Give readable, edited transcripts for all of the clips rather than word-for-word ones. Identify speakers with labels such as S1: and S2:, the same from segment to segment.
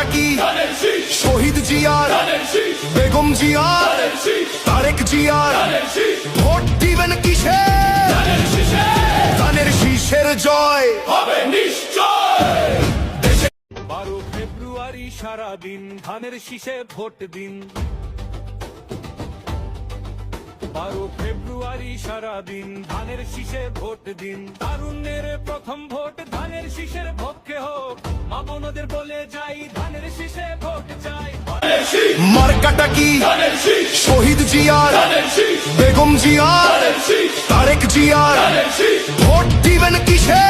S1: মার্কাটা কি শহীদ জিয়ার, বেগম জিয়ার, তারেক জিয়ার, ভোট দিবেন কিসে? ধানের শীষের জয় হবে নিশ্চয়।
S2: 12 ফেব্রুয়ারি সারাদিন ধানের শীষে ভোট দিন। 12 ফেব্রুয়ারি সারাদিন ধানের শীষে ভোট দিন। তারুণ্যের প্রথম ভোট ধানের শীষের পক্ষে হোক। মা বোনদের বলে যাই ধানের শীষে ভোট চাই।
S1: মার্কাটা কি শহীদ জিয়ার, বেগম জিয়ার, তারেক জিয়ার, ভোট দিবেন কিসে?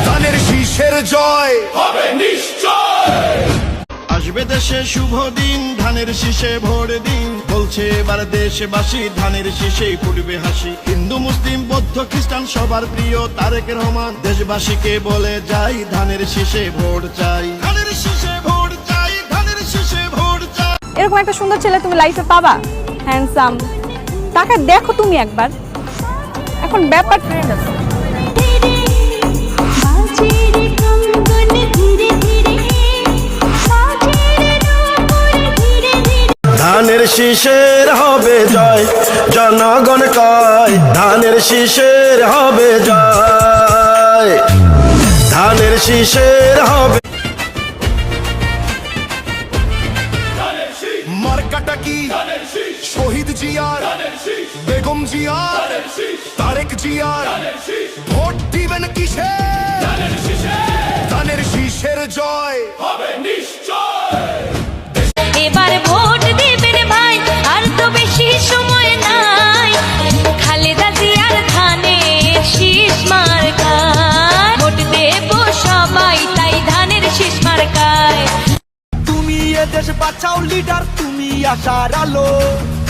S1: ধানের শীষের জয় হবে নিশ্চয়।
S3: আসবে দেশে শুভ দিন, ধানের শীষে ভোট দিন। বলছে এবার দেশবাসী ধানের শীষেই ফুটবে হাসি। হিন্দু মুসলিম বৌদ্ধ খ্রিস্টান সবার প্রিয় তারেক রহমান। দেশবাসীকে বলে যাই ধানের শীষে ভোট চাই, ধানের শীষে ভোট চাই, ধানের শীষে ভোট চাই।
S4: এরকম একটা সুন্দর ছেলে তুমি লাইফে পাবা, হ্যান্ডসাম, তাকে দেখো তুমি একবার। এখন ব্যাপার ট্রেন্ড আছে।
S3: ধানের শীষের হবে জয়, জনগণ কয় ধানের শীষের হবে জয়, ধানের শীষের হবে।
S1: মার্কাটা কি শহীদ জিয়ার, বেগম জিয়ার, তারেক জিয়ার, ভোট দিবেন কিসে? ধানের শীষের জয় হবে নিশ্চয়।
S5: এবার ভোট দেবেন ভাই, আর তো বেশি সময় নাই। খালেদা জিয়ার ধানের শীষ মার্কায় ভোট দেব সবাই, তাই ধানের শীষ মার্কায়।
S6: তুমি এদেশ বাঁচাও লিডার, তুমি আশার আলো।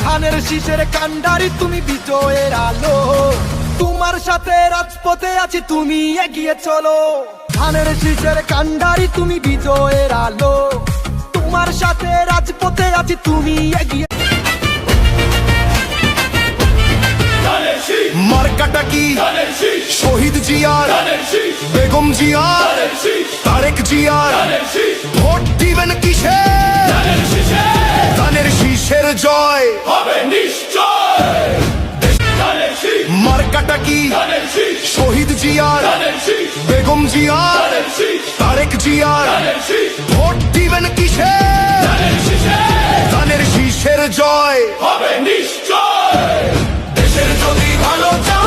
S6: ধানের শীষের কান্ডারি, তুমি বিজয়ের আলো। তোমার সাথে রাজপথে আছি, তুমি এগিয়ে চলো। ধানের শীষের কান্ডারি, তুমি বিজয়ের আলো। তোমার সাথে রাজপথে আছি, তুমি এগিয়ে।
S1: মার্কাটা কি শহীদ জিয়ার, বেগম জিয়ার, তারেক জিয়ার, ভোট দিবেন কিসে? ধানের শীষের জয় হবে নিশ্চয়। মার্কাটা কি শহীদ জিয়ার, বেগম জিয়ার, তারেক জিয়ার, ভোট দিবেন কিসে? ধানের শীষের জয় হবে নিশ্চয়। দেশের যদি ভালো চাও